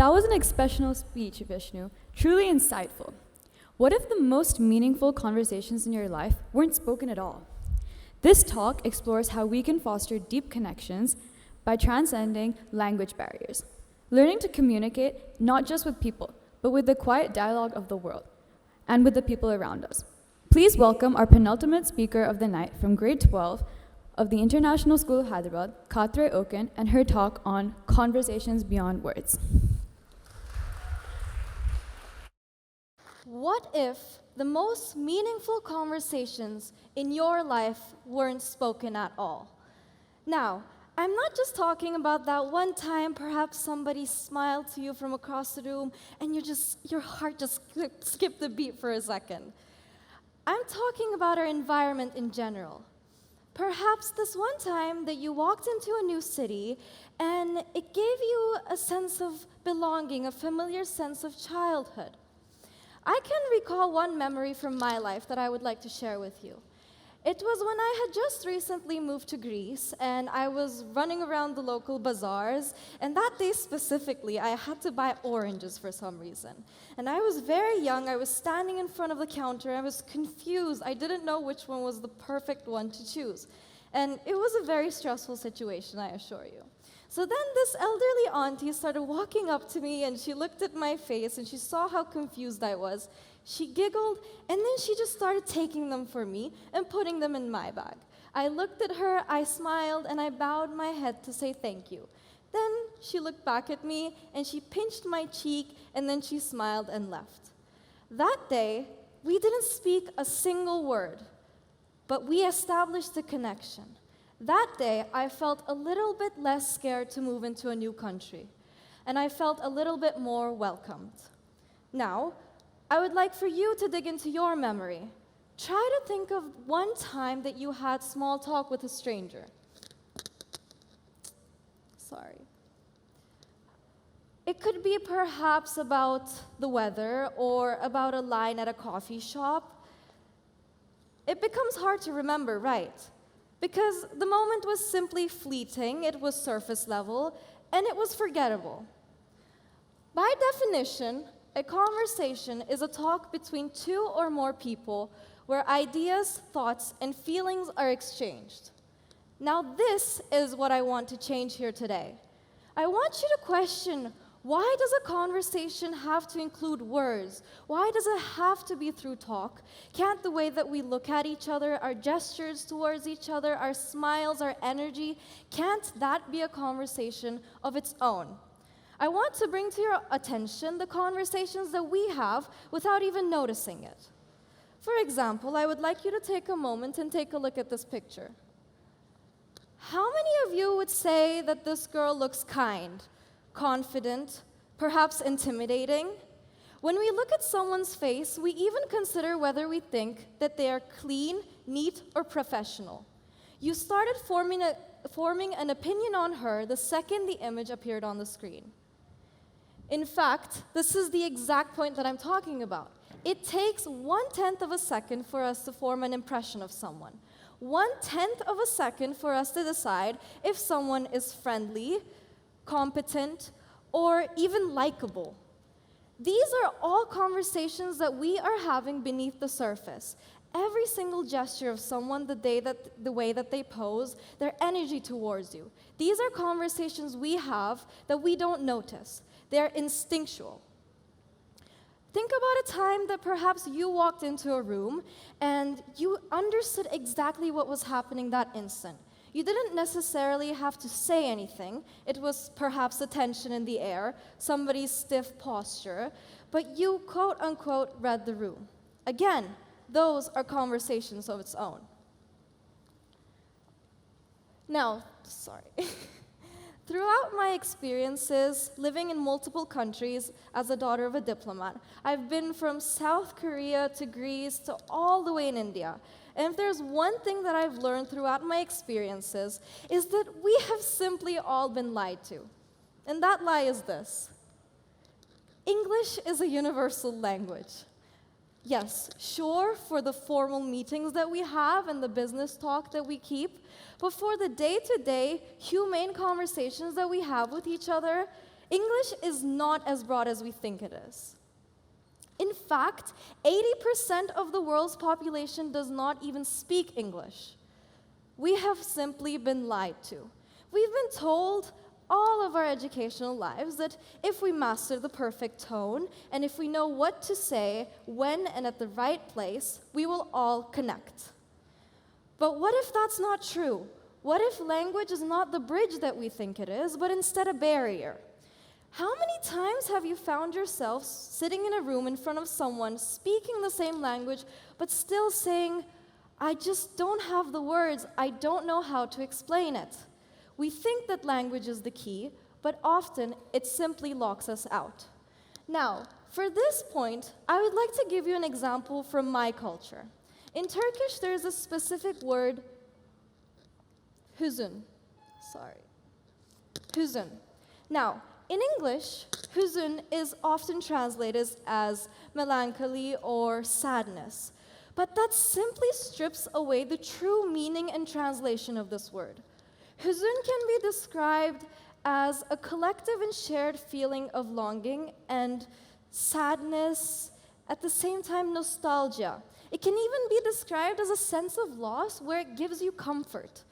That was an exceptional speech, Vishnu. Truly insightful. What if the most meaningful conversations in your life weren't spoken at all? This talk explores how we can foster deep connections by transcending language barriers, learning to communicate not just with people, but with the quiet dialogue of the world and with the people around us. Please welcome our penultimate speaker of the night from grade 12 of the International School of Hyderabad, Katre Okan, and her talk on conversations beyond words. What if the most meaningful conversations in your life weren't spoken at all? Now, I'm not just talking about that one time perhaps somebody smiled to you from across the room and your heart just skipped a beat for a second. I'm talking about our environment in general. Perhaps this one time that you walked into a new city and it gave you a sense of belonging, a familiar sense of childhood. I can recall one memory from my life that I would like to share with you. It was when I had just recently moved to Greece and I was running around the local bazaars, and that day specifically I had to buy oranges for some reason. And I was very young, I was standing in front of the counter, I was confused, I didn't know which one was the perfect one to choose. And it was a very stressful situation, I assure you. So then this elderly auntie started walking up to me and she looked at my face and she saw how confused I was. She giggled and then she just started taking them for me and putting them in my bag. I looked at her, I smiled, and I bowed my head to say thank you. Then she looked back at me and she pinched my cheek and then she smiled and left. That day, we didn't speak a single word, but we established a connection. That day, I felt a little bit less scared to move into a new country, and I felt a little bit more welcomed. Now, I would like for you to dig into your memory. Try to think of one time that you had small talk with a stranger. Sorry. It could be perhaps about the weather or about a line at a coffee shop. It becomes hard to remember, right? Because the moment was simply fleeting, it was surface level, and it was forgettable. By definition, a conversation is a talk between two or more people where ideas, thoughts, and feelings are exchanged. Now this is what I want to change here today. I want you to question, why does a conversation have to include words? Why does it have to be through talk? Can't the way that we look at each other, our gestures towards each other, our smiles, our energy, can't that be a conversation of its own? I want to bring to your attention the conversations that we have without even noticing it. For example, I would like you to take a moment and take a look at this picture. How many of you would say that this girl looks kind, confident, perhaps intimidating? When we look at someone's face, we even consider whether we think that they are clean, neat, or professional. You started forming an opinion on her the second the image appeared on the screen. In fact, this is the exact point that I'm talking about. It takes 1/10 of a second for us to form an impression of someone. 1/10 of a second for us to decide if someone is friendly, competent, or even likable. These are all conversations that we are having beneath the surface. Every single gesture of someone, the way that they pose, their energy towards you. These are conversations we have that we don't notice. They're instinctual. Think about a time that perhaps you walked into a room and you understood exactly what was happening that instant. You didn't necessarily have to say anything. It was perhaps the tension in the air, somebody's stiff posture, but you quote-unquote read the room. Again, those are conversations of its own. Now, sorry. Throughout my experiences living in multiple countries as a daughter of a diplomat, I've been from South Korea to Greece to all the way in India. And if there's one thing that I've learned throughout my experiences, is that we have simply all been lied to. And that lie is this: English is a universal language. Yes, sure, for the formal meetings that we have and the business talk that we keep, but for the day-to-day humane conversations that we have with each other, English is not as broad as we think it is. In fact, 80% of the world's population does not even speak English. We have simply been lied to. We've been told all of our educational lives that if we master the perfect tone and if we know what to say, when, and at the right place, we will all connect. But what if that's not true? What if language is not the bridge that we think it is, but instead a barrier? How many times have you found yourself sitting in a room in front of someone speaking the same language, but still saying, I just don't have the words, I don't know how to explain it? We think that language is the key, but often it simply locks us out. Now, for this point, I would like to give you an example from my culture. In Turkish, there is a specific word, hüzün. Hüzün. Now, in English, hüzün is often translated as melancholy or sadness, but that simply strips away the true meaning and translation of this word. Hüzün can be described as a collective and shared feeling of longing and sadness, at the same time nostalgia. It can even be described as a sense of loss where it gives you comfort.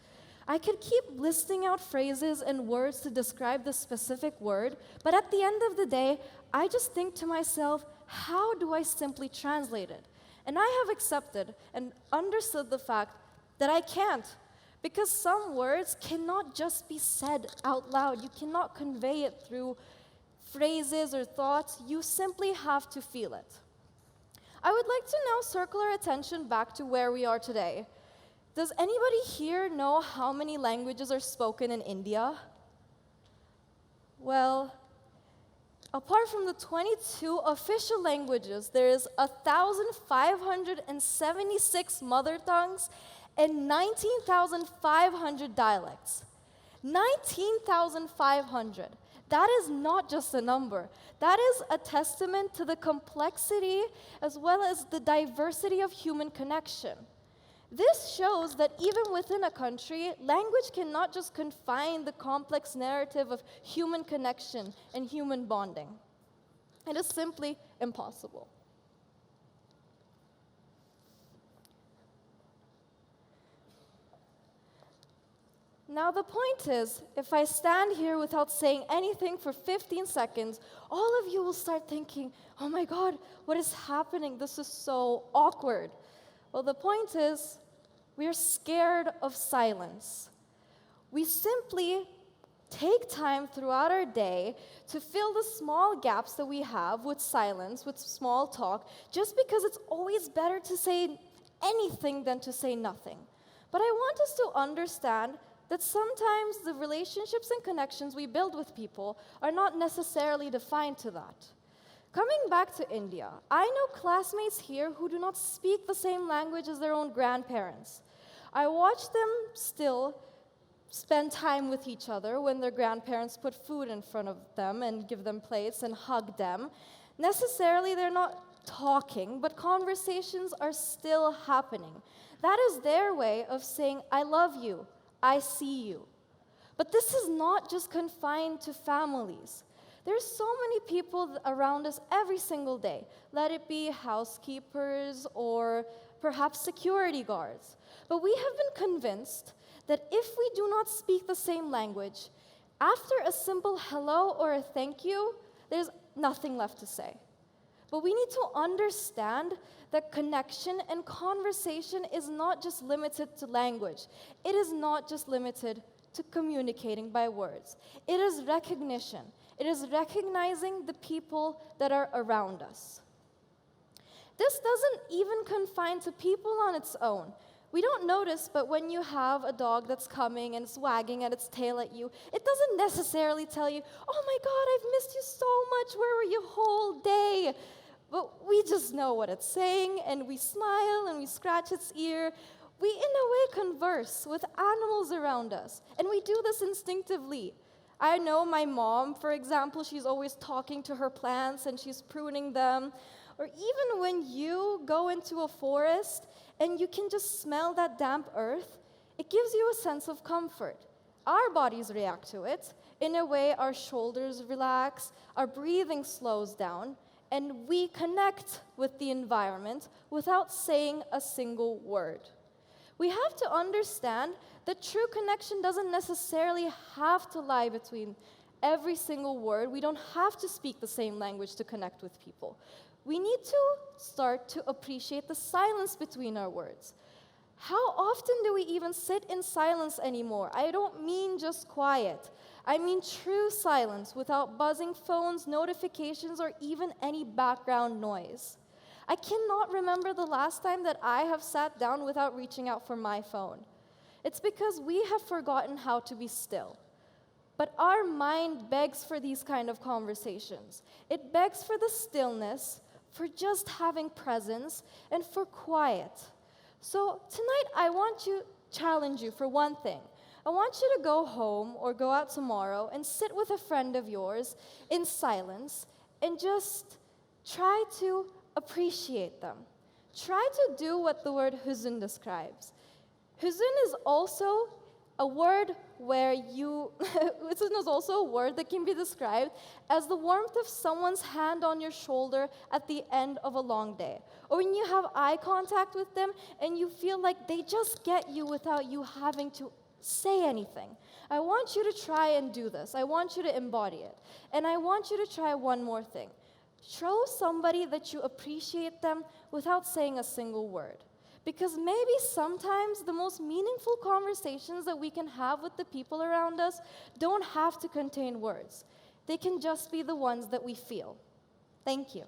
I could keep listing out phrases and words to describe this specific word, but at the end of the day, I just think to myself, how do I simply translate it? And I have accepted and understood the fact that I can't, because some words cannot just be said out loud. You cannot convey it through phrases or thoughts. You simply have to feel it. I would like to now circle our attention back to where we are today. Does anybody here know how many languages are spoken in India? Well, apart from the 22 official languages, there is 1,576 mother tongues and 19,500 dialects. 19,500. That is not just a number. That is a testament to the complexity as well as the diversity of human connection. This shows that even within a country, language cannot just confine the complex narrative of human connection and human bonding. It is simply impossible. Now the point is, if I stand here without saying anything for 15 seconds, all of you will start thinking, oh my God, what is happening? This is so awkward. Well, the point is, we are scared of silence. We simply take time throughout our day to fill the small gaps that we have with silence, with small talk, just because it's always better to say anything than to say nothing. But I want us to understand that sometimes the relationships and connections we build with people are not necessarily defined to that. Coming back to India, I know classmates here who do not speak the same language as their own grandparents. I watch them still spend time with each other when their grandparents put food in front of them and give them plates and hug them. Necessarily, they're not talking, but conversations are still happening. That is their way of saying, I love you, I see you. But this is not just confined to families. There's so many people around us every single day. Let it be housekeepers or perhaps security guards. But we have been convinced that if we do not speak the same language, after a simple hello or a thank you, there's nothing left to say. But we need to understand that connection and conversation is not just limited to language. It is not just limited to communicating by words. It is recognition. It is recognizing the people that are around us. This doesn't even confine to people on its own. We don't notice, but when you have a dog that's coming and it's wagging at its tail at you, it doesn't necessarily tell you, oh my God, I've missed you so much, where were you whole day? But we just know what it's saying, and we smile and we scratch its ear. We, in a way, converse with animals around us, and we do this instinctively. I know my mom, for example, she's always talking to her plants and she's pruning them. Or even when you go into a forest and you can just smell that damp earth, it gives you a sense of comfort. Our bodies react to it. In a way, our shoulders relax, our breathing slows down, and we connect with the environment without saying a single word. We have to understand that true connection doesn't necessarily have to lie between every single word. We don't have to speak the same language to connect with people. We need to start to appreciate the silence between our words. How often do we even sit in silence anymore? I don't mean just quiet. I mean true silence without buzzing phones, notifications, or even any background noise. I cannot remember the last time that I have sat down without reaching out for my phone. It's because we have forgotten how to be still. But our mind begs for these kind of conversations. It begs for the stillness, for just having presence, and for quiet. So tonight I want to challenge you for one thing. I want you to go home or go out tomorrow and sit with a friend of yours in silence and just try to appreciate them. Try to do what the word huzn describes. Huzn is also a word where huzn is also a word that can be described as the warmth of someone's hand on your shoulder at the end of a long day. Or when you have eye contact with them and you feel like they just get you without you having to say anything. I want you to try and do this. I want you to embody it. And I want you to try one more thing. Show somebody that you appreciate them without saying a single word. Because maybe sometimes the most meaningful conversations that we can have with the people around us don't have to contain words. They can just be the ones that we feel. Thank you.